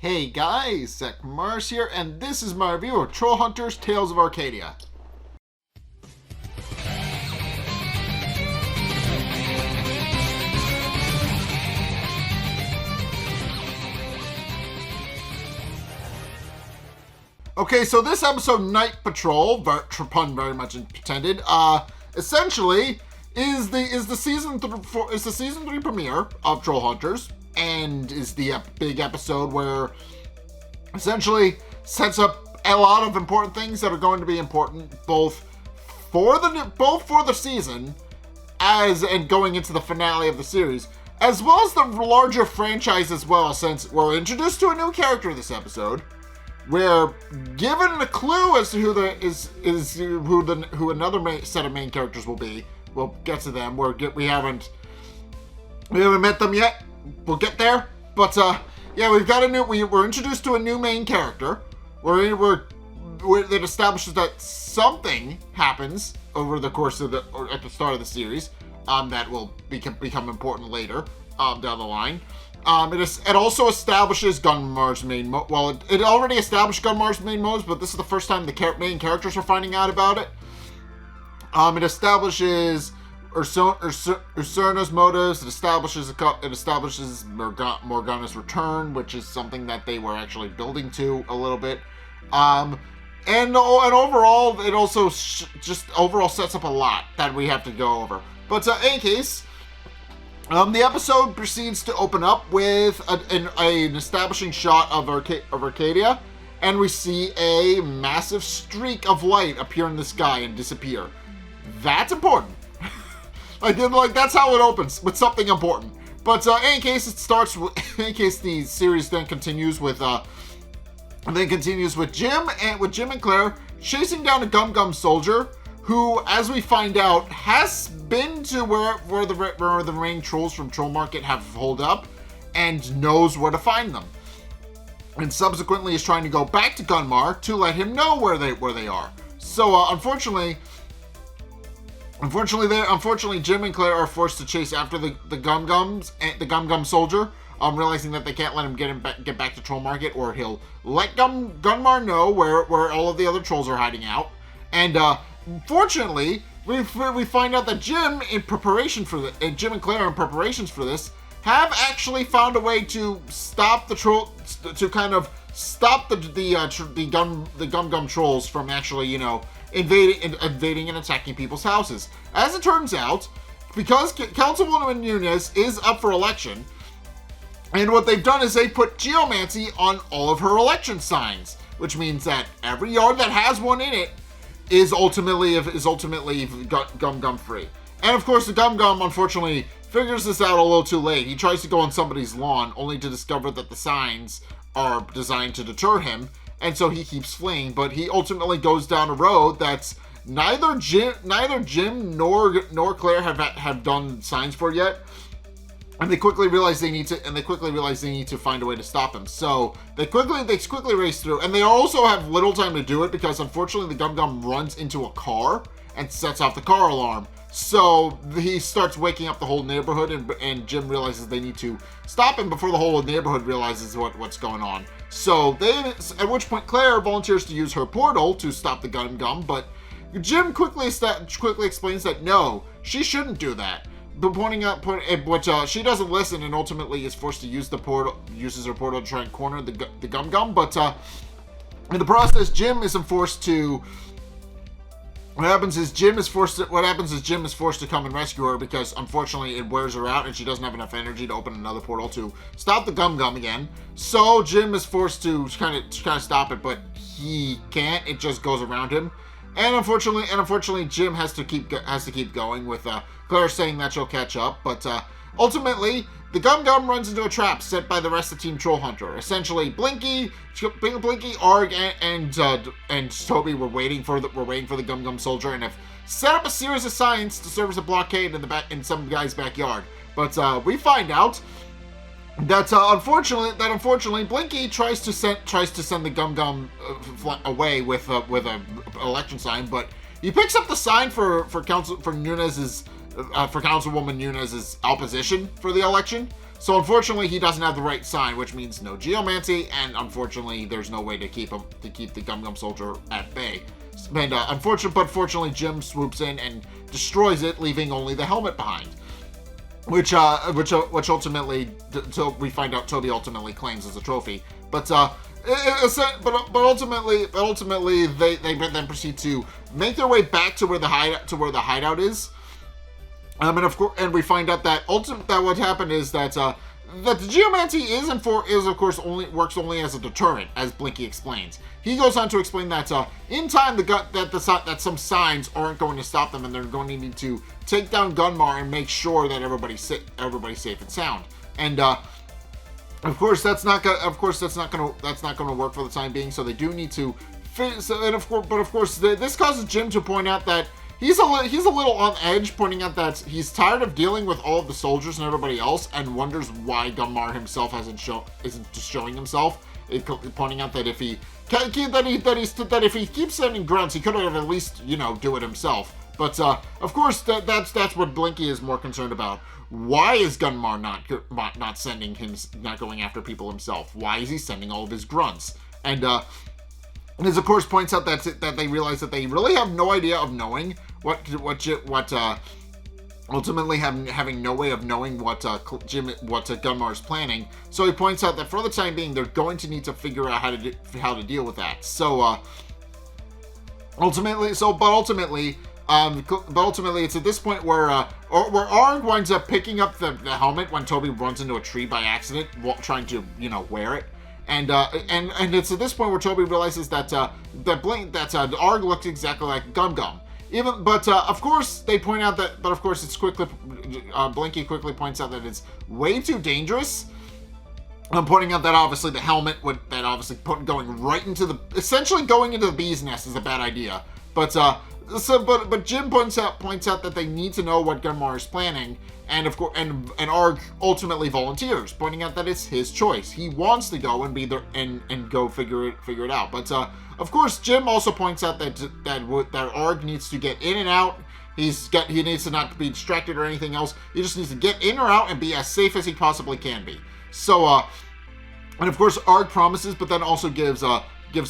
Hey guys, Zack here, and this is my review of Trollhunters Tales of Arcadia. Okay, so this episode, Night Patrol, pun very much intended, essentially is the season 3 premiere of Trollhunters, and is the big episode where essentially sets up a lot of important things that are going to be important both for the season and going into the finale of the series, as well as the larger franchise as well, since we're introduced to a new character this episode. We're given a clue as to who another set of main characters will be. We'll get to them. We haven't met them yet. We'll get there. But yeah, we're introduced to a new main character. It establishes that something happens over the course of at the start of the series that will become important later down the line. It also establishes Gunmar's main it already established Gunmar's main motives, but this is the first time the main characters are finding out about it. It establishes Ursurna's motives. It establishes Morgana's return, which is something that they were actually building to a little bit. And overall, it also just overall sets up a lot that we have to go over. But in any case, the episode proceeds to open up with an establishing shot of Arcadia, and we see a massive streak of light appear in the sky and disappear. That's important. That's how it opens, with something important. But in any case, the series then continues with Jim and Claire chasing down a gumm-gumm soldier, who, as we find out, has been to where the remaining trolls from Troll Market have holed up, and knows where to find them. And subsequently is trying to go back to Gunmar to let him know where they are. So unfortunately, Jim and Claire are forced to chase after the gumm-gumm soldier, realizing that they can't let him get back to Troll Market, or he'll let Gunmar know where all of the other trolls are hiding out. And fortunately, we find out that Jim and Claire, in preparations for this, have actually found a way to stop the troll, to kind of stop the gumm-gumm trolls from actually, invading and attacking people's houses. As it turns out, because Councilwoman Nunez is up for election, and what they've done is they put geomancy on all of her election signs, which means that every yard that has one in it is ultimately gumm-gumm free. And of course, the gumm-gumm unfortunately figures this out a little too late. He tries to go on somebody's lawn, only to discover that the signs are designed to deter him, and so he keeps fleeing. But he ultimately goes down a road that's neither Jim nor Claire have done signs for yet. And they quickly realize they need to find a way to stop him. So they quickly race through, and they also have little time to do it because unfortunately the gumm-gumm runs into a car and sets off the car alarm. So he starts waking up the whole neighborhood, and Jim realizes they need to stop him before the whole neighborhood realizes what's going on. So at which point Claire volunteers to use her portal to stop the gumm-gumm, but Jim quickly explains that no, she shouldn't do that. But she doesn't listen, and ultimately is forced to uses her portal to try and corner the gumm-gumm. But in the process, Jim is forced to. What happens is Jim is forced to come and rescue her, because unfortunately it wears her out and she doesn't have enough energy to open another portal to stop the gumm-gumm again. So Jim is forced to kind of stop it, but he can't. It just goes around him. And unfortunately, Jim has to keep going, with Claire saying that she'll catch up. But ultimately, the gumm-gumm runs into a trap set by the rest of Team Trollhunter. Essentially, Blinky, Arg, and Toby were waiting for the gumm-gumm soldier, and have set up a series of signs to serve as a blockade in some guy's backyard. But we find out that unfortunately Blinky tries to send the gumm-gumm away with a election sign, but he picks up the sign for Councilwoman Nunez's opposition for the election. So unfortunately, he doesn't have the right sign, which means no geomancy, and unfortunately, there's no way to keep the gumm-gumm soldier at bay. And fortunately, Jim swoops in and destroys it, leaving only the helmet behind. Which ultimately, so we find out Toby ultimately claims as a trophy. But ultimately, they then proceed to make their way back to where the hideout is. And of course, and we find out that what happened is that the geomancy is of course works only as a deterrent, as Blinky explains. He goes on to explain that in time that some signs aren't going to stop them, and they're going to need to take down Gunmar and make sure that everybody's safe and sound. And of course that's not going to work for the time being. So they do need to. But of course, this causes Jim to point out that he's a little on edge, pointing out that he's tired of dealing with all of the soldiers and everybody else, and wonders why Gunmar himself isn't just showing himself. Pointing out that if he keeps sending grunts, he could have at least do it himself. But of course that's what Blinky is more concerned about. Why is Gunmar not going after people himself? Why is he sending all of his grunts? And this of course points out that they realize that they really have no idea of knowing ultimately having no way of knowing what Gunmar is planning. So he points out that for the time being, they're going to need to figure out how to deal with that. So ultimately, it's at this point where Arg winds up picking up the helmet when Toby runs into a tree by accident while trying to wear it. And it's at this point where Toby realizes that Arg looks exactly like Gumm-gumm. Of course they point out that, but of course it's Blinky quickly points out that it's way too dangerous. I'm pointing out that obviously the helmet essentially going into the bee's nest is a bad idea. But Jim points out that they need to know what Gunmar is planning, and of course, and Arg ultimately volunteers, pointing out that it's his choice. He wants to go and be there and go figure it out. But of course, Jim also points out that Arg needs to get in and out. He needs to not be distracted or anything else. He just needs to get in or out and be as safe as he possibly can be. So, and of course, Arg promises, but then also gives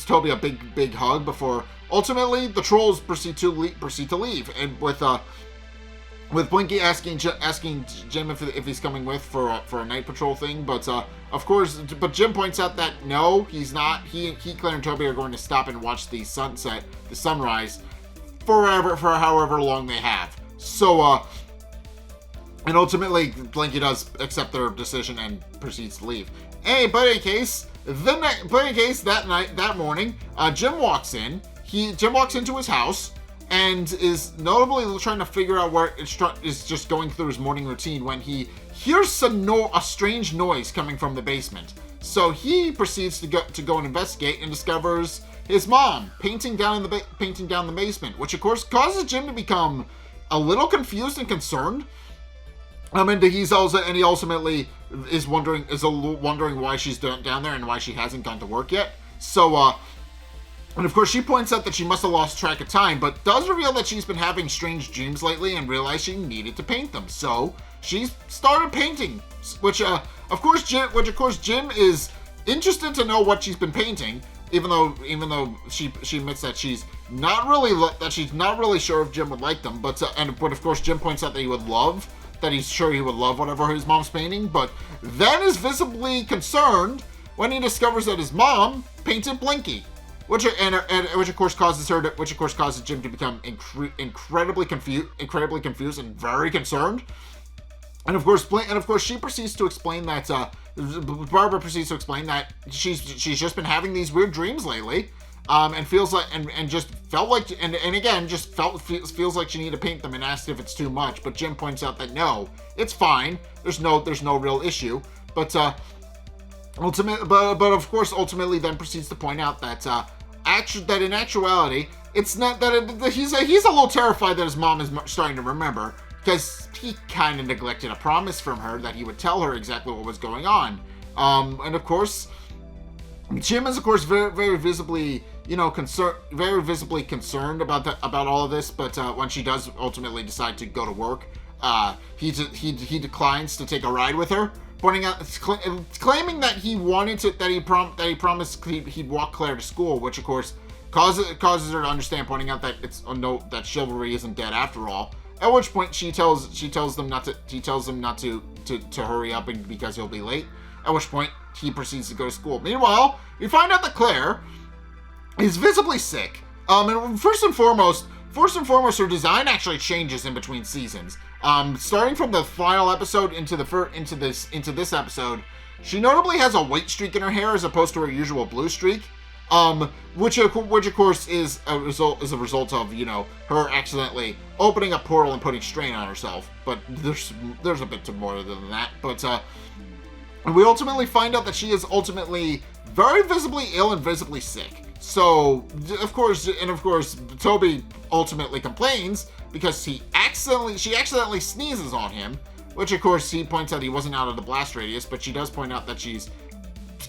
Toby a big hug before ultimately the trolls proceed to leave, and with Blinky asking Jim if he's coming with for a night patrol thing, but but Jim points out that no, he's not. He, Claire, and Toby are going to stop and watch the sunrise, for however long they have. So and ultimately Blinky does accept their decision and proceeds to leave. But in any case, that morning, Jim walks in. Jim walks into his house and is notably trying to figure out where is just going through his morning routine when he hears a strange noise coming from the basement. So he proceeds to go and investigate and discovers his mom painting down the basement, which of course causes Jim to become a little confused and concerned. And he ultimately is wondering why she's down there and why she hasn't gone to work yet. So and of course she points out that she must have lost track of time, but does reveal that she's been having strange dreams lately and realized she needed to paint them. So she's started painting, which of course Jim is interested to know what she's been painting, even though she admits that she's not really sure if Jim would like them. But of course Jim points out that he's sure he would love whatever his mom's painting, but then is visibly concerned when he discovers that his mom painted Blinky. Which of course causes Jim to become incredibly confused and very concerned. And of course she proceeds to explain that Barbara proceeds to explain that she's just been having these weird dreams lately, and feels like feels like she needed to paint them and asked if it's too much. But Jim points out that no, it's fine. There's no real issue. But ultimately then proceeds to point out that in actuality, it's not that he's a little terrified that his mom is starting to remember, because he kind of neglected a promise from her that he would tell her exactly what was going on. And of course, Jim is of course very visibly concerned about all of this. But when she does ultimately decide to go to work, he declines to take a ride with her. pointing out, claiming that he wanted to, that he promised he'd walk Claire to school, which of course causes her to understand, pointing out that that chivalry isn't dead after all. At which point she tells them not to hurry up because he'll be late. At which point he proceeds to go to school. Meanwhile, we find out that Claire is visibly sick. And first and foremost, her design actually changes in between seasons. Starting from the final episode into this episode, she notably has a white streak in her hair as opposed to her usual blue streak. Which of course is a result of, her accidentally opening a portal and putting strain on herself. But there's a bit more than that. But we ultimately find out that she is ultimately very visibly ill and visibly sick. So of course, Toby ultimately complains because she accidentally sneezes on him, which of course he points out he wasn't out of the blast radius, but she does point out that she's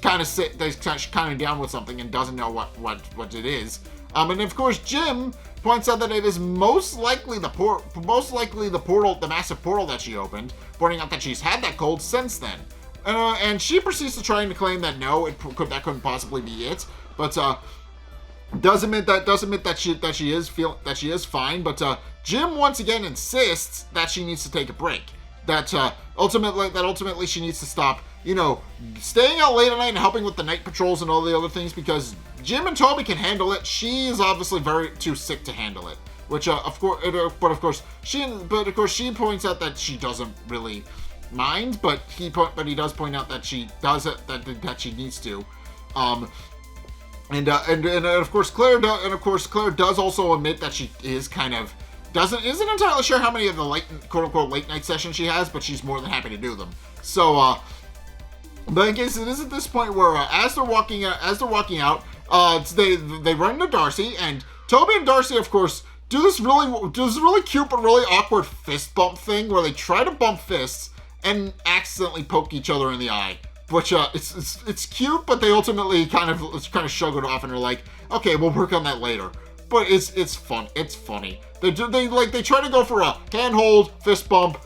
kind of sick, she's kind of down with something and doesn't know what it is. And of course Jim points out that it is most likely the massive portal that she opened, pointing out that she's had that cold since then. And she proceeds to try and claim that no, that couldn't possibly be it, but does admit that she is fine. But Jim once again insists that she needs to take a break. That ultimately she needs to stop, staying out late at night and helping with the night patrols and all the other things, because Jim and Toby can handle it. She is obviously very too sick to handle it. Which of course she points out that she doesn't really mind, but he does point out that she does it, that she needs to. And of course Claire does also admit that she is isn't entirely sure how many of the quote unquote late night sessions she has, but she's more than happy to do them. So but in case it is at this point where as they're walking out, they run into Darcy, and Toby and Darcy of course do this really cute but really awkward fist bump thing where they try to bump fists and accidentally poke each other in the eye. Which it's cute, but they ultimately kind of shrug it off and are like, okay, we'll work on that later. But it's fun. It's funny. They try to go for a handhold, fist bump,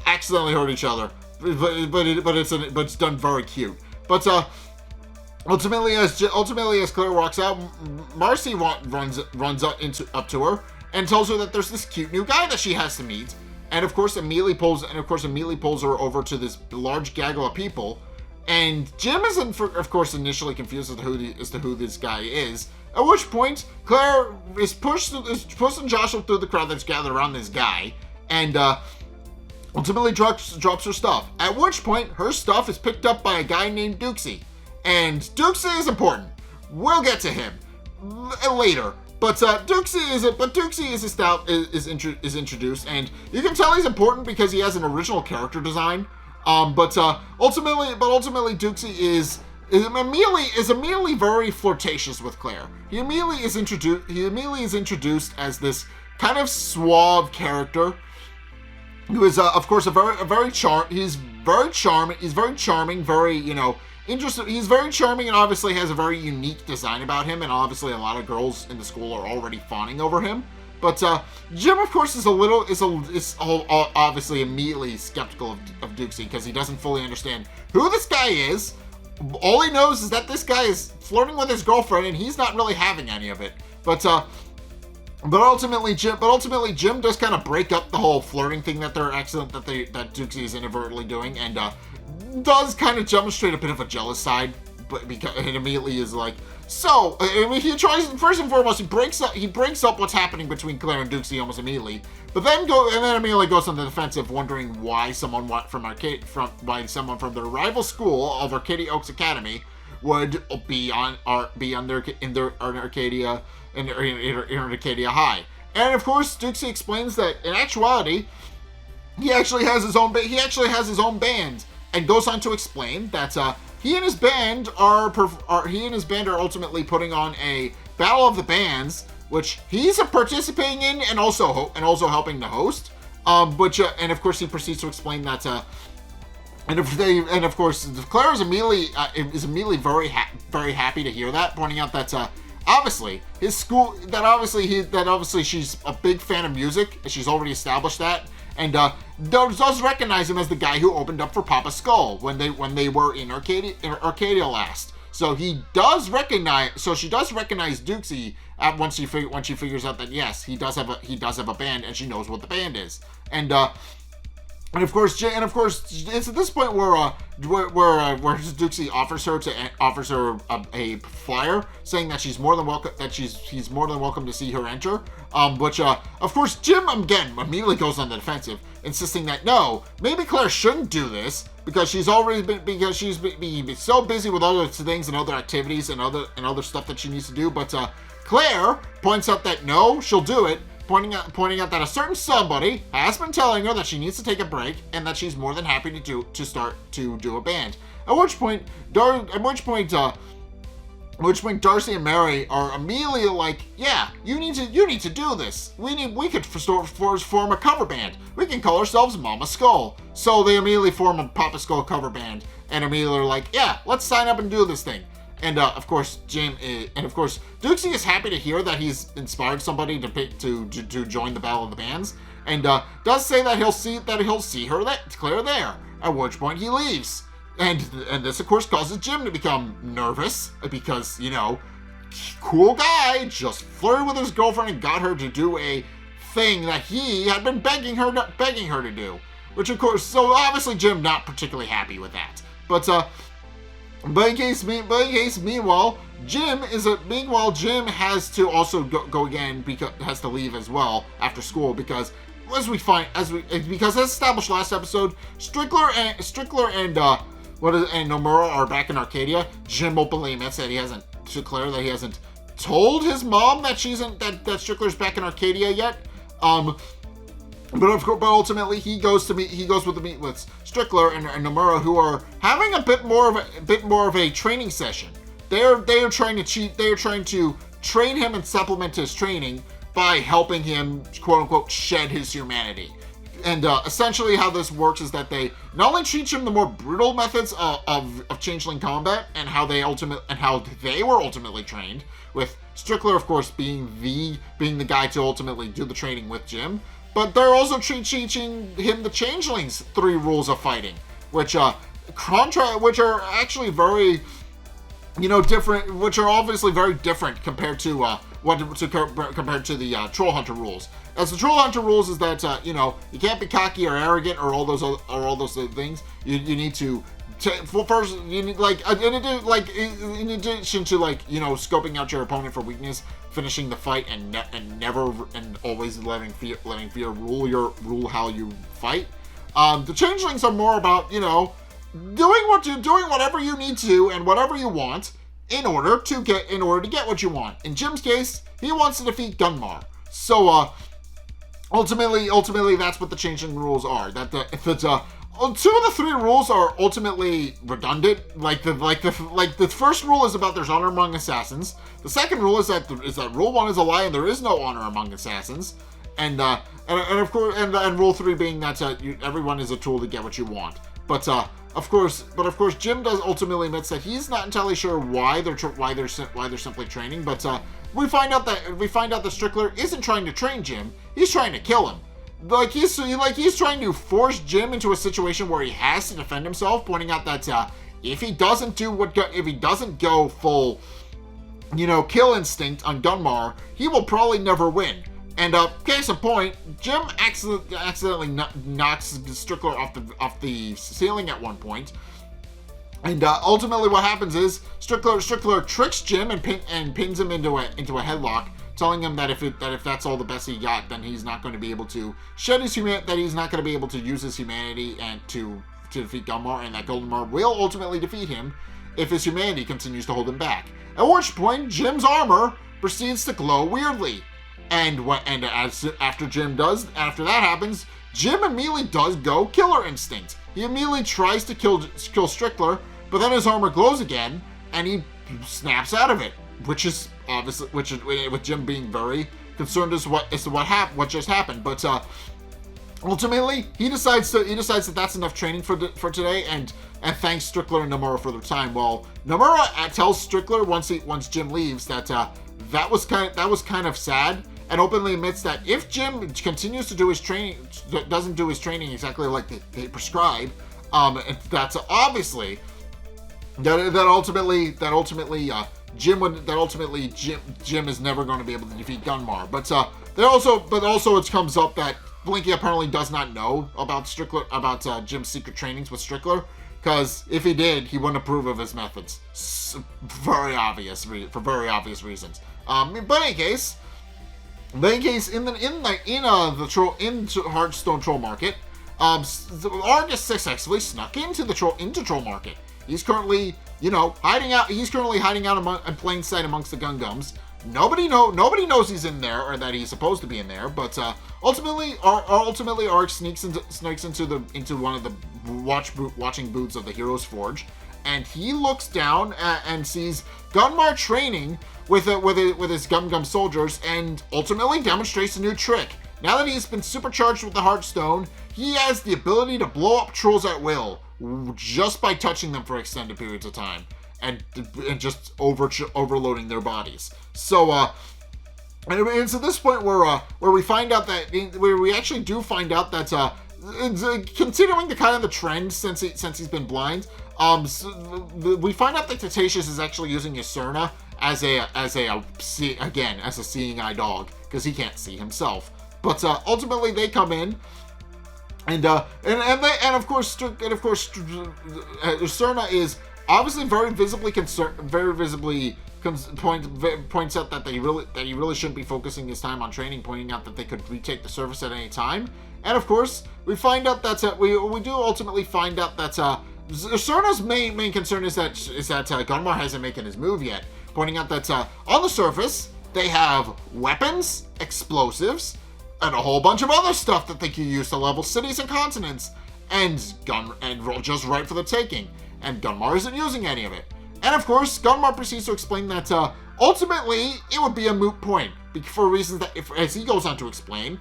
accidentally hurt each other. But it's done very cute. But ultimately as Claire walks out, Marcy runs up to her and tells her that there's this cute new guy that she has to meet, and of course immediately pulls her over to this large gaggle of people. And Jim is, of course, initially confused as to who this guy is. At which point, Claire is pushing Joshua through the crowd that's gathered around this guy, and ultimately drops her stuff. At which point, her stuff is picked up by a guy named Dukesy. And Dukesy is important. We'll get to him later. But Dukesy is introduced, and you can tell he's important because he has an original character design. But ultimately, Dukesy is immediately very flirtatious with Claire. He immediately is introduced as this kind of suave character who is, of course, he's very charming, very, interesting. He's very charming and obviously has a very unique design about him, and obviously a lot of girls in the school are already fawning over him. But Jim, of course, is obviously immediately skeptical of Dukesy because he doesn't fully understand who this guy is. All he knows is that this guy is flirting with his girlfriend, and he's not really having any of it. But ultimately, Jim does kind of break up the whole flirting thing that Dukesy is inadvertently doing, and does kind of demonstrate a bit of a jealous side. But because it immediately is like, so he tries, first and foremost, he breaks up what's happening between Claire and Dukesy almost immediately, but then immediately goes on the defensive, wondering why someone from the rival school of Arcadia Oaks Academy would be in Arcadia High. And of course, Dukesy explains that in actuality, he actually has his own band, and goes on to explain that he and his band are ultimately putting on a battle of the bands, which he's participating in and also helping to host. And of course he proceeds to explain that. And of course Claire is immediately very happy to hear that, pointing out that obviously his school, that obviously she's a big fan of music. She's already established that. and does recognize him as the guy who opened up for Papa Skull when they were in Arcadia last. So she does recognize Dukesy once she figures out that yes, he does have a band, and she knows what the band is. And of course, it's at this point where Dukesy offers her a flyer saying that he's more than welcome to see her enter. Which of course Jim again immediately goes on the defensive, insisting that no, maybe Claire shouldn't do this because she's been so busy with other things and other activities and other stuff that she needs to do. But Claire points out that no, she'll do it. Pointing out that a certain somebody has been telling her that she needs to take a break and that she's more than happy to start to do a band. At which point Darcy and Mary are immediately like, yeah, you need to do this. We could form a cover band. We can call ourselves Mama Skull. So they immediately form a Papa Skull cover band and immediately are like, yeah, let's sign up and do this thing. And of course, Dukesy is happy to hear that he's inspired somebody to join the Battle of the Bands, and does say that he'll see Claire there. At which point he leaves, and this of course causes Jim to become nervous because cool guy just flirted with his girlfriend and got her to do a thing that he had been begging her to do. Which of course, so obviously Jim not particularly happy with that, But in case, meanwhile, Jim has to also go again because has to leave as well after school because as established last episode, Strickler and Nomura are back in Arcadia. Jim openly admits that he hasn't told his mom that that Strickler's back in Arcadia yet. But ultimately he goes to meet with Strickler and Nomura, who are having a bit more of a training session. They are trying to cheat. They are trying to train him and supplement his training by helping him, quote unquote, shed his humanity. And essentially how this works is that they not only teach him the more brutal methods of changeling combat and how they were ultimately trained, with Strickler of course being the guy to ultimately do the training with Jim. But they're also teaching him the Changeling's 3 rules of fighting, which are actually very, different, which are obviously very different compared to compared to the Trollhunter rules. As the Trollhunter rules is that you can't be cocky or arrogant or all those things. You need to. First, you need in addition to scoping out your opponent for weakness, finishing the fight, and always letting fear rule how you fight. The Changelings are more about doing whatever you need to and whatever you want in order to get what you want. In Jim's case, he wants to defeat Gunmar. So ultimately that's what the Changeling rules are. Two of the 3 rules are ultimately redundant. The first rule is about there's honor among assassins. The second rule is that rule 1 is a lie and there is no honor among assassins. And of course, and rule 3 being that everyone is a tool to get what you want. But of course, Jim does ultimately admits that he's not entirely sure why they're simply training. But we find out that Strickler isn't trying to train Jim. He's trying to kill him. He's trying to force Jim into a situation where he has to defend himself, pointing out that if he doesn't go full, kill instinct on Gunmar, he will probably never win. And case in point, Jim accidentally knocks Strickler off the ceiling at one point. And ultimately, what happens is Strickler tricks Jim and pins him into a headlock, telling him that if that's all the best he got, then he's not going to be able to shed his humanity, that he's not going to be able to use his humanity and to defeat Gunmar, and that Gunmar will ultimately defeat him if his humanity continues to hold him back. At which point, Jim's armor proceeds to glow weirdly, after that happens, Jim immediately does go killer instinct. He immediately tries to kill Strickler, but then his armor glows again, and he snaps out of it, which is with Jim being very concerned as to what just happened. But ultimately, he decides that that's enough training for today, and thanks Strickler and Nomura for their time. Well, Nomura tells Strickler once Jim leaves that was kind of sad, and openly admits that if Jim continues to do his training, doesn't do his training exactly like they prescribe, that's obviously that ultimately Jim is never going to be able to defeat Gunmar. But also it comes up that Blinky apparently does not know about Jim's secret trainings with Strickler, because if he did, he wouldn't approve of his methods. For very obvious reasons. But in any case, into Hearthstone Troll Market, Argus successfully snuck into Troll Market. He's currently, hiding out. He's currently hiding out in plain sight amongst the gumm-gums. Nobody knows he's in there, or that he's supposed to be in there. But ultimately, Ark sneaks into one of the watching booths of the Hero's Forge, and he looks down and sees Gunmar training with his gumm-gumm soldiers, and ultimately demonstrates a new trick. Now that he's been supercharged with the Hearthstone, he has the ability to blow up trolls at will, just by touching them for extended periods of time, and just overloading their bodies. So and it's at this point where we find out that we actually do find out that continuing the trend since he's been blind, we find out that Cretaceous is actually using Usurna as a seeing eye dog, because he can't see himself. But ultimately they come in, and of course Usurna is obviously very visibly concerned, points out that he really shouldn't be focusing his time on training, pointing out that they could retake the surface at any time. And of course, we find out that we do ultimately find out that Usurna's main concern is that Gunmar hasn't making his move yet, pointing out that on the surface they have weapons, explosives, and a whole bunch of other stuff that they can use to level cities and continents, and just right for the taking. And Gunmar isn't using any of it. And of course, Gunmar proceeds to explain that ultimately it would be a moot point, for reasons that, as he goes on to explain,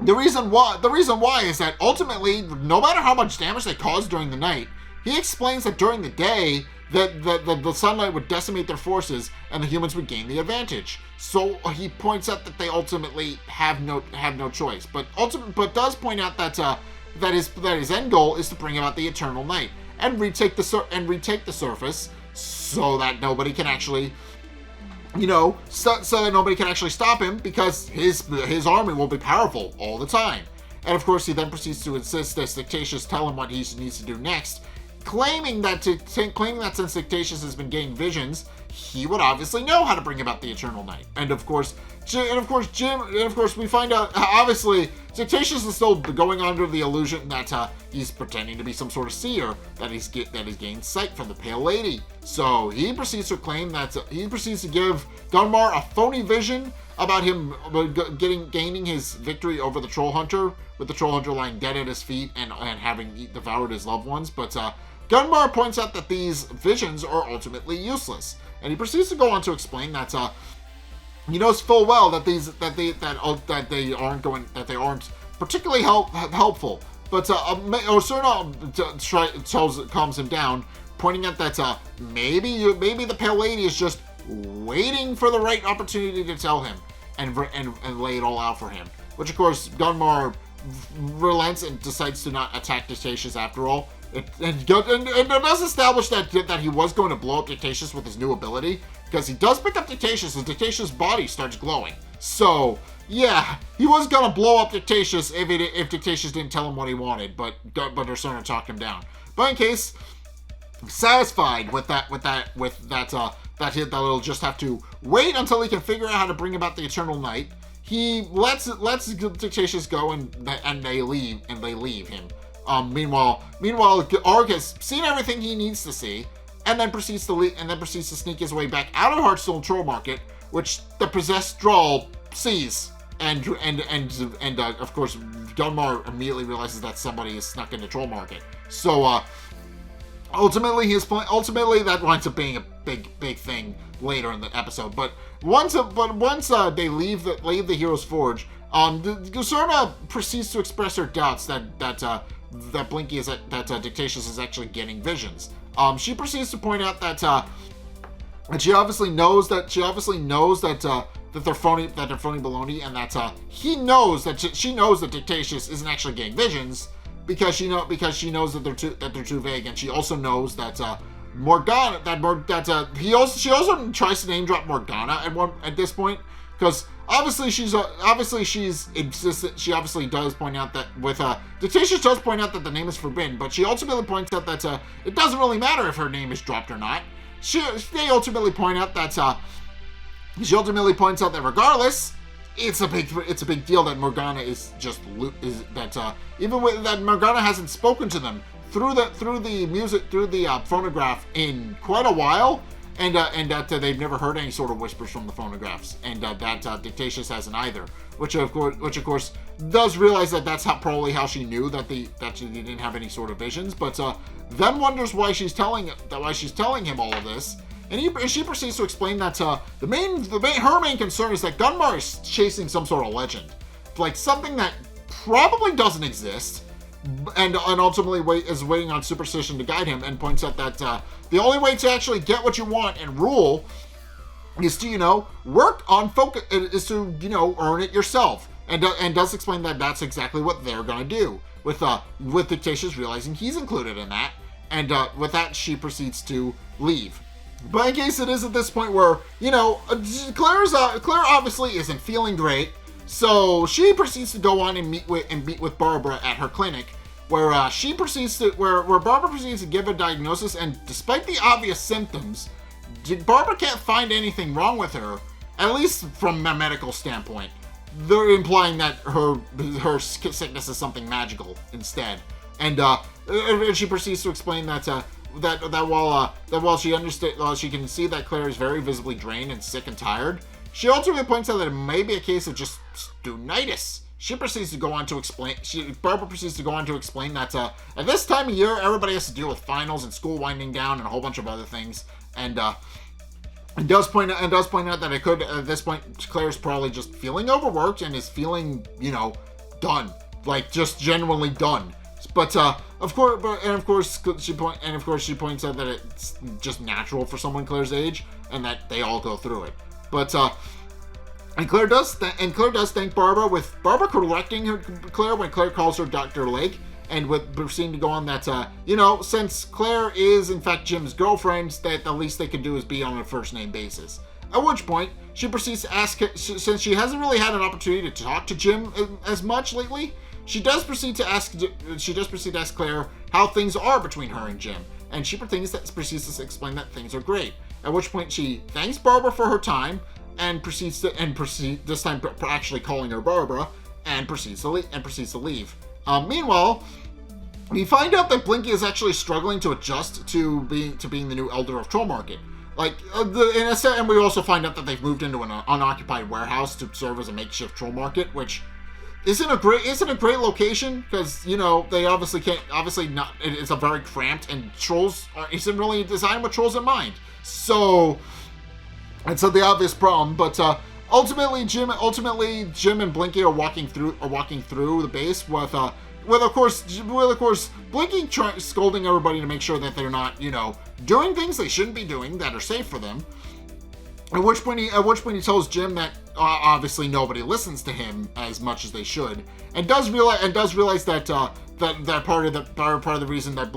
the reason why is that ultimately, no matter how much damage they cause during the night, he explains that during the day, that the sunlight would decimate their forces and the humans would gain the advantage. So he points out that they ultimately have no choice, but does point out that his end goal is to bring about the eternal night and retake the surface, so that nobody can actually, so that nobody can actually stop him, because his army will be powerful all the time. And of course, he then proceeds to insist that Dictatious tell him what he needs to do next, claiming that since Dictatious has been getting visions, he would obviously know how to bring about the eternal night. And of course, we find out, obviously, Dictatious is still going under the illusion that he's pretending to be some sort of seer, that he's gained sight from the Pale Lady. So he proceeds to claim that he proceeds to give Gunmar a phony vision about him gaining his victory over the Trollhunter, with the Trollhunter lying dead at his feet and having devoured his loved ones. But Gunmar points out that these visions are ultimately useless, and he proceeds to go on to explain that he knows full well that they aren't particularly helpful. But Usurna calms him down, pointing out that maybe the Pale Lady is just waiting for the right opportunity to tell him and lay it all out for him. Which of course Gunmar relents and decides to not attack Dictatious after all. It does establish that he was going to blow up Dictatious with his new ability, because he does pick up Dictatious and Dictatious' body starts glowing. So yeah, he was gonna blow up Dictatious if Dictatious didn't tell him what he wanted, but Usurna talked him down. But in case, satisfied with that he'll just have to wait until he can figure out how to bring about the eternal night, he lets Dictatious go and they leave him. Meanwhile, Ark has seen everything he needs to see, and then proceeds to sneak his way back out of Hearthstone Troll Market, which the possessed Droll sees, and of course Gunmar immediately realizes that somebody is snuck into Troll Market. So ultimately that winds up being a big thing later in the episode. But once they leave the Hero's Forge, Usurna proceeds to express her doubts that Blinky that Dictatious is actually getting visions. She proceeds to point out that she obviously knows that they're phony baloney, and that he knows that she knows that Dictatious isn't actually getting visions because she knows that they're too vague, and she also knows that Morgana she also tries to name drop Morgana at this point, because obviously she obviously does point out that with Dictatious does point out that the name is forbidden, but she ultimately points out that it doesn't really matter if her name is dropped or not. They ultimately point out that regardless, it's a big deal that Morgana even with that Morgana hasn't spoken to them through the phonograph in quite a while, and that they've never heard any sort of whispers from the phonographs, and that Dictatious hasn't either. Which of course does realize that that's probably how she knew that she didn't have any sort of visions, but then wonders why she's telling him all of this. And she proceeds to explain that her main concern is that Gunmar is chasing some sort of legend, like something that probably doesn't exist, and ultimately is waiting on superstition to guide him, and points out that the only way to actually get what you want and rule is to work on focus, is to earn it yourself, and does explain that that's exactly what they're gonna do with Dictatious realizing he's included in that, and with that she proceeds to leave. But in case it is at this point where, Claire obviously isn't feeling great, so she proceeds to go on and meet with Barbara at her clinic, where Barbara proceeds to give a diagnosis, and despite the obvious symptoms, Barbara can't find anything wrong with her, at least from a medical standpoint. They're implying that her sickness is something magical instead, and she proceeds to explain that while she can see that Claire is very visibly drained and sick and tired, she ultimately points out that it may be a case of just studenitis. Barbara proceeds to go on to explain that at this time of year, everybody has to deal with finals and school winding down and a whole bunch of other things, and does point out that it could, at this point, Claire's probably just feeling overworked and is feeling, done, like just genuinely done. But of course she points out that it's just natural for someone Claire's age, and that they all go through it. But and Claire does thank Barbara, with Barbara correcting Claire when Claire calls her Dr. Lake, and with proceeding to go on that since Claire is in fact Jim's girlfriend, that the least they can do is be on a first name basis. At which point she proceeds to ask, since she hasn't really had an opportunity to talk to Jim as much lately, she does proceed to ask Claire how things are between her and Jim, and she proceeds to explain that things are great. At which point she thanks Barbara for her time, and proceeds this time actually calling her Barbara, and proceeds to leave. Meanwhile, we find out that Blinky is actually struggling to adjust to being the new elder of Troll Market. And we also find out that they've moved into an unoccupied warehouse to serve as a makeshift Troll Market, which isn't a great location, because they it's a very cramped, and trolls isn't really designed with trolls in mind. So it's the obvious problem, but ultimately Jim and Blinky are walking through the base with of course Blinky scolding everybody to make sure that they're not doing things they shouldn't be doing that are safe for them. At which point he tells Jim that obviously nobody listens to him as much as they should, and does realize that part of the reason that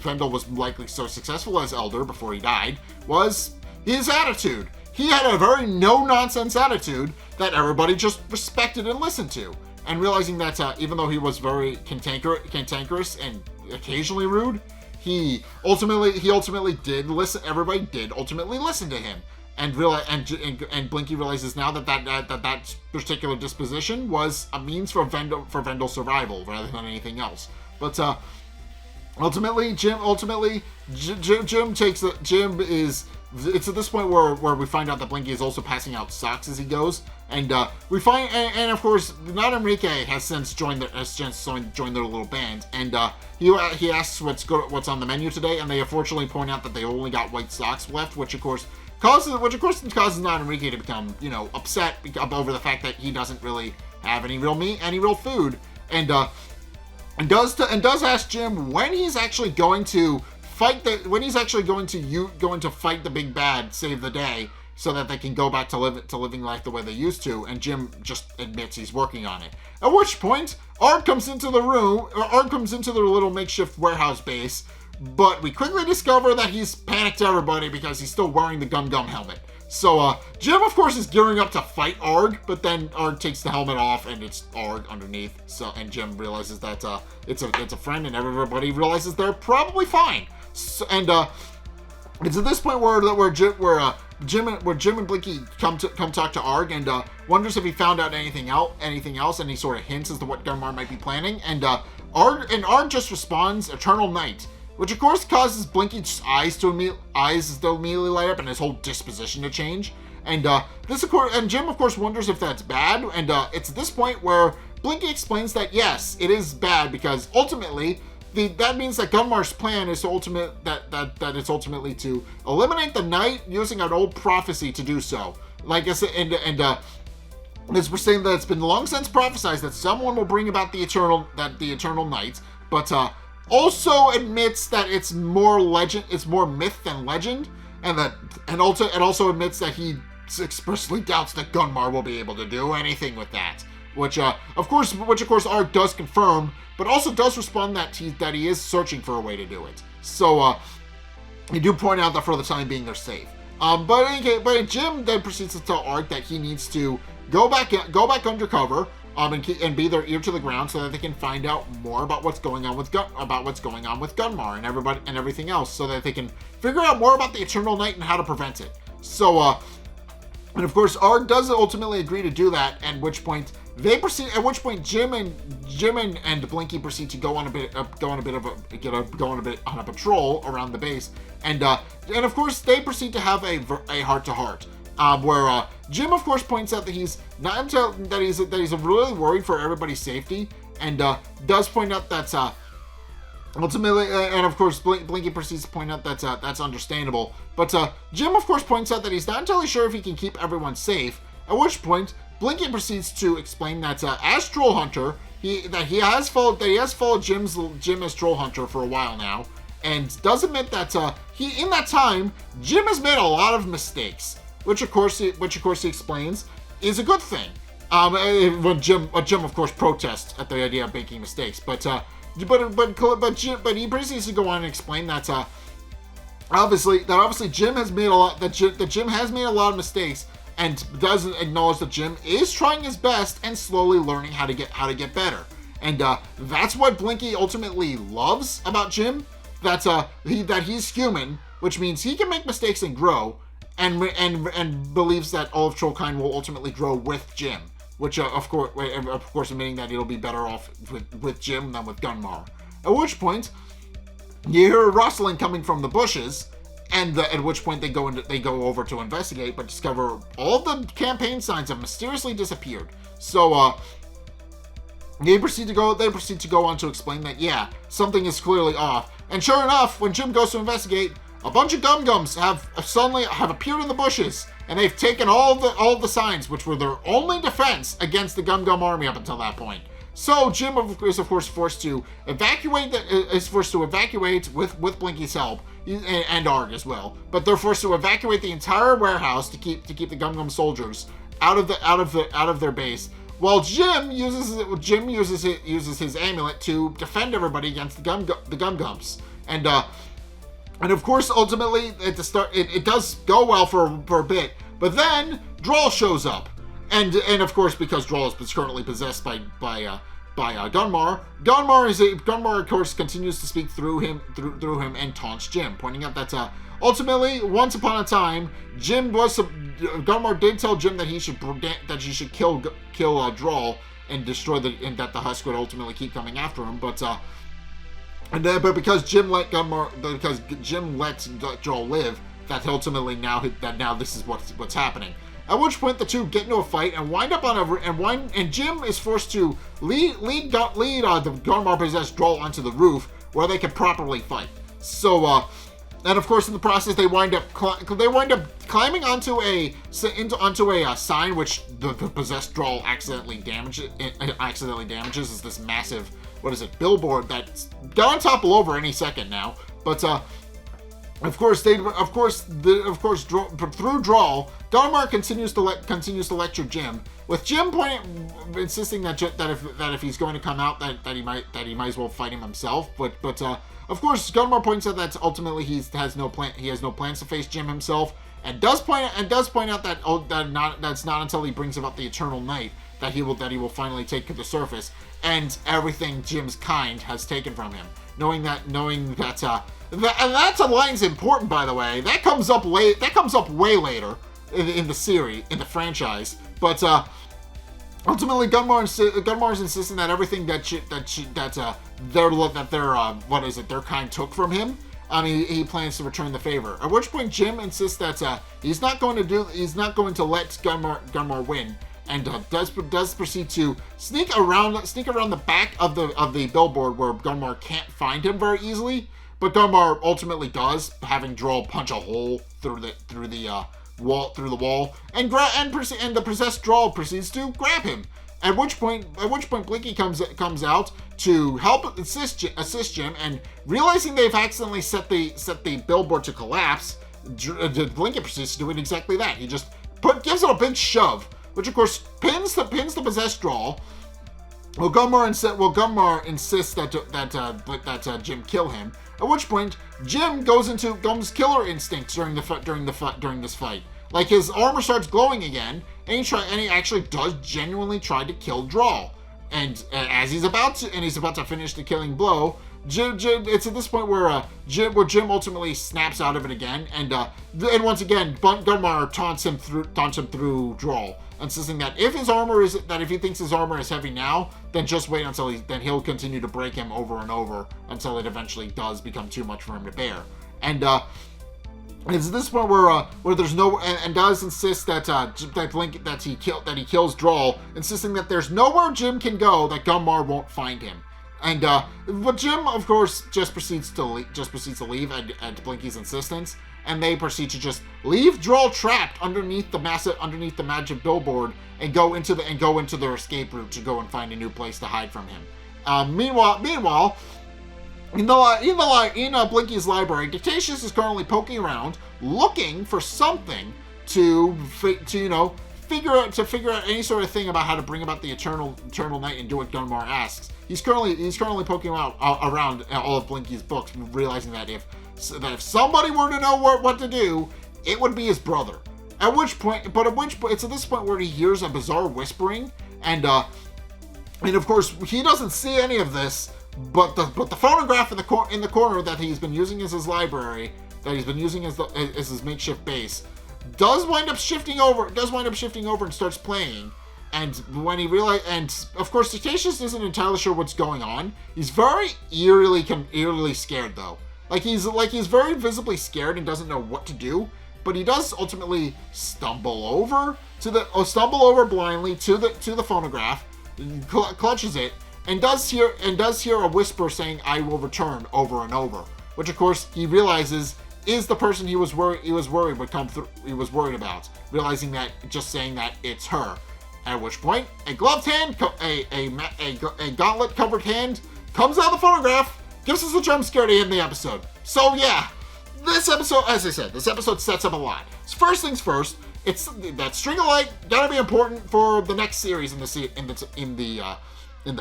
Vendel was likely so successful as Elder before he died was his attitude. He had a very no-nonsense attitude that everybody just respected and listened to. And realizing that even though he was very cantankerous and occasionally rude, he ultimately did listen. Everybody did ultimately listen to him, and Blinky realizes now that particular disposition was a means for Vendel's survival rather than anything else. But ultimately, Jim is. It's at this point where we find out that Blinky is also passing out socks as he goes, and we find, and of course, Not Enrique has since joined their little band, and he asks what's on the menu today, and they unfortunately point out that they only got white socks left, which of course causes Not Enrique to become upset over the fact that he doesn't really have any real food, and does ask Jim when he's actually going to fight the big bad, save the day, so that they can go back to living life the way they used to, and Jim just admits he's working on it. At which point, Arg comes into the room, Arg comes into their little makeshift warehouse base, but we quickly discover that he's panicked everybody because he's still wearing the gumm-gumm helmet. So, Jim, of course, is gearing up to fight Arg, but then Arg takes the helmet off, and it's Arg underneath. So, and Jim realizes that it's a friend, and everybody realizes they're probably fine. So, and it's at this point where Jim and Blinky come talk to Arg, and wonders if he found out anything else, and he sort of hints as to what Gunmar might be planning. And Arg just responds, "Eternal Night," which of course causes Blinky's eyes to immediately light up and his whole disposition to change. And Jim of course wonders if that's bad. And it's at this point where Blinky explains that yes, it is bad, because ultimately that means that Gunmar's plan is it's ultimately to eliminate the night using an old prophecy to do so. Like I said, as we're saying that it's been long since prophesied that someone will bring about the eternal night, but also admits that it's more myth than legend, and also admits that he expressly doubts that Gunmar will be able to do anything with that. Which of course Arg does confirm, but also does respond that he is searching for a way to do it. So they do point out that for the time being they're safe. But Jim then proceeds to tell Arg that he needs to go back undercover, and be their ear to the ground so that they can find out more about what's going on with Gunmar and everything else, so that they can figure out more about the Eternal Night and how to prevent it. So, and of course, Arg does ultimately agree to do that. At which point Jim and Blinky proceed to go on a patrol around the base, and of course they proceed to have a heart-to-heart. Where Jim, of course, points out that he's really worried for everybody's safety, and does point out that ultimately, and of course, Blinky proceeds to point out that that's understandable. But Jim, of course, points out that he's not entirely sure if he can keep everyone safe. At which point, Blinky proceeds to explain that as Trollhunter, he has followed Jim as Trollhunter for a while now, and does admit that in that time Jim has made a lot of mistakes. Which of course he explains is a good thing. When Jim of course protests at the idea of making mistakes, but he proceeds to go on and explain that obviously Jim has made a lot of mistakes, and does acknowledge that Jim is trying his best and slowly learning how to get better. And that's what Blinky ultimately loves about Jim. That he's human, which means he can make mistakes and grow. And believes that all of Trollkind will ultimately grow with Jim, which of course admitting that it'll be better off with Jim than with Gunmar. At which point, you hear a rustling coming from the bushes, and at which point they go over to investigate, but discover all the campaign signs have mysteriously disappeared. So they proceed to go on to explain that yeah, something is clearly off. And sure enough, when Jim goes to investigate, a bunch of gumm-gums have appeared in the bushes, and they've taken all the signs, which were their only defense against the gumm-gum army up until that point. So Jim is of course forced to evacuate with Blinky's help, and Arg as well. But they're forced to evacuate the entire warehouse to keep the gumm-gum soldiers out of their base. While Jim uses his amulet to defend everybody against the gumm-gums. And of course, ultimately, at the start, it does go well for a bit, but then Droll shows up, and of course, because Droll is currently possessed by Gunmar, Gunmar of course continues to speak through him and taunts Jim, pointing out that ultimately, once upon a time, Gunmar did tell Jim that he should kill Droll and destroy and that the Husk would ultimately keep coming after him, but because Jim let Droll live, that ultimately now this is what's happening. At which point the two get into a fight and wind up and Jim is forced to lead the Gunmar possessed Droll onto the roof where they can properly fight. So and of course in the process they wind up climbing onto a sign which the possessed Droll accidentally damages. Is this massive billboard that's gonna topple over any second now. But Of course, through Drawl, Gunmar continues to lecture Jim, with Jim insisting that if he's going to come out, that he might as well fight him himself. But of course, Gunmar points out that ultimately he has no plans to face Jim himself, and does point out that that's not until he brings about the Eternal Night that he will finally take to the surface, and everything Jim's kind has taken from him. Knowing that and that line's important, by the way. That comes up way later in the series, in the franchise. But ultimately, Gunmar's insisting that everything that their kind took from him, he plans to return the favor. At which point, Jim insists that he's not going to let Gunmar win, and does proceed to sneak around the back of the billboard where Gunmar can't find him very easily. But Gunmar ultimately does, having Drawl punch a hole through the wall, and the possessed Drawl proceeds to grab him. At which point Blinky comes out to help assist Jim, and realizing they've accidentally set the billboard to collapse, Blinky proceeds to do exactly that. He just gives it a big shove, which of course pins the possessed Drawl. Gunmar insists that Jim kill him. At which point, Jim goes into Gum's killer instinct during this fight. Like, his armor starts glowing again, and he actually does genuinely try to kill Drawl. And as he's about to finish the killing blow, it's at this point where Jim ultimately snaps out of it again, and once again Gunmar taunts him through Drawl, insisting that if he thinks his armor is heavy now, then just wait until he'll continue to break him over and over until it eventually does become too much for him to bear. And it's at this point where there's no, and does insist that he kills Drawl, insisting that there's nowhere Jim can go that Gunmar won't find him. And but Jim, of course, just proceeds to leave at Blinky's insistence, and they proceed to just leave Drawl trapped underneath the magic billboard and go into their escape route to go and find a new place to hide from him. Meanwhile, in Blinky's library, Dictatious is currently poking around, looking for something to figure out any sort of thing about how to bring about the Eternal Night and do what Gunmar asks. He's currently poking around all of Blinky's books, realizing that if somebody were to know what to do, it would be his brother. At which point, it's at this point where he hears a bizarre whispering, and of course he doesn't see any of this, but the phonograph in the corner that he's been using as his library, that he's been using as his makeshift base, does wind up shifting over and starts playing. And when he realizes, and of course Dictatious isn't entirely sure what's going on. He's very eerily scared though. Like he's very visibly scared and doesn't know what to do. But he does ultimately stumble over blindly to the phonograph, clutches it, and does hear a whisper saying, "I will return," over and over. Which of course he realizes is the person he was worried would come through. He was worried about, realizing that just saying that it's her. At which point, a gloved hand, a gauntlet-covered hand, comes out of the phonograph, gives us a jump scare to end the episode. So yeah, this episode, as I said, sets up a lot. So first things first, it's that string of light gotta be important for the next series in the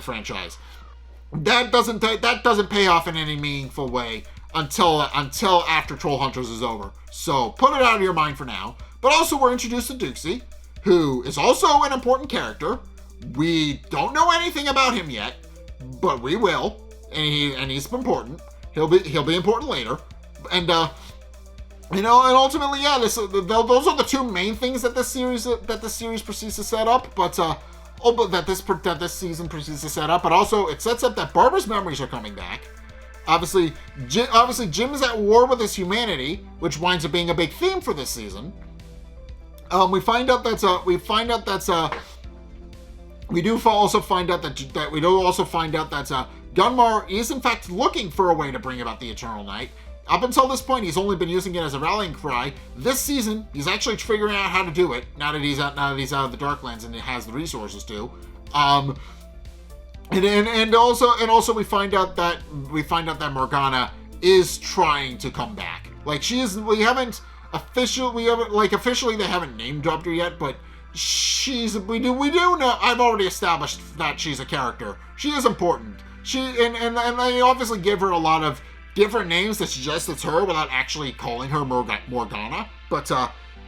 franchise. That doesn't pay off in any meaningful way until after Trollhunters is over. So put it out of your mind for now. But also we're introduced to Dukesy, who is also an important character. We don't know anything about him yet, but we will, and he's important. He'll be important later, and ultimately, yeah, those are the two main things that this series proceeds to set up. But that this season proceeds to set up, but also it sets up that Barbara's memories are coming back. Obviously, Jim is at war with his humanity, which winds up being a big theme for this season. We do also find out that Gunmar is in fact looking for a way to bring about the Eternal Night. Up until this point, he's only been using it as a rallying cry. This season, he's actually figuring out how to do it now that he's out of the Darklands and he has the resources to. And also we find out that Morgana is trying to come back. Like, we haven't officially they haven't name dropped her yet, but we do know, I've already established that she's a character. She is important. And they obviously give her a lot of different names that suggest it's her without actually calling her Morgana. But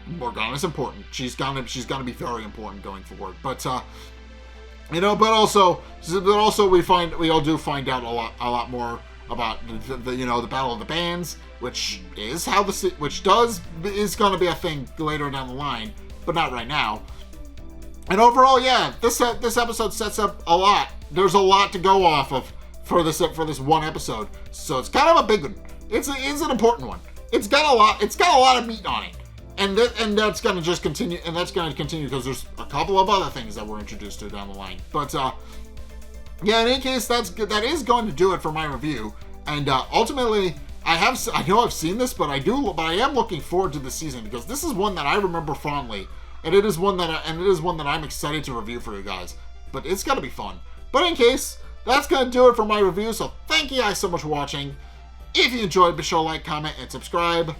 Morgana's important. She's gonna be very important going forward. But but also we all do find out a lot more about the Battle of the Bands, which is going to be a thing later down the line, but not right now. And overall, yeah, this episode sets up a lot. There's a lot to go off of for this one episode, so it's kind of a big one. It's an important one. It's got a lot of meat on it, and that's going to just continue, and that's going to continue because there's a couple of other things that we're introduced to down the line. But yeah, in any case, that is going to do it for my review. And ultimately, I know I've seen this, but I am looking forward to this season because this is one that I remember fondly, and it is one that I'm excited to review for you guys. But it's gonna be fun. But in case, that's gonna do it for my review. So thank you guys so much for watching. If you enjoyed, be sure to like, comment, and subscribe.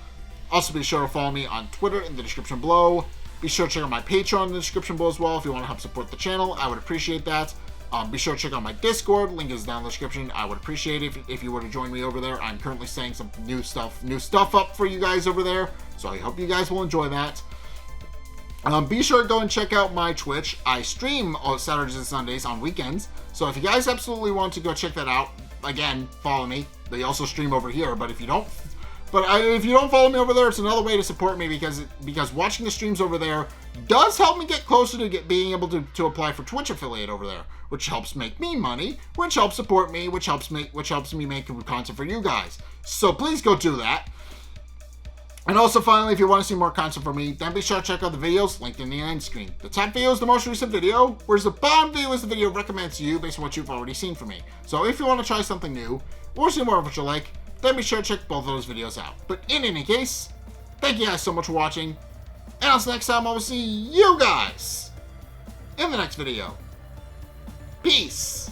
Also, be sure to follow me on Twitter in the description below. Be sure to check out my Patreon in the description below as well if you want to help support the channel. I would appreciate that. Be sure to check out my Discord. Link is down in the description. I would appreciate it if you were to join me over there. I'm currently saying some new stuff up for you guys over there. So I hope you guys will enjoy that. Be sure to go and check out my Twitch. I stream on Saturdays and Sundays on weekends. So if you guys absolutely want to go check that out, again, follow me. They also stream over here. But if you don't follow me over there, it's another way to support me because watching the streams over there does help me get closer to being able to apply for Twitch affiliate over there, which helps make me money, which helps support me, which helps me make content for you guys. So please go do that. And also, finally, if you want to see more content from me, then be sure to check out the videos linked in the end screen. The top video is the most recent video, whereas the bottom video is the video recommended to you based on what you've already seen from me. So if you want to try something new, or see more of what you like, then be sure to check both of those videos out. But in any case, thank you guys so much for watching, and until next time, I will see you guys in the next video. Peace!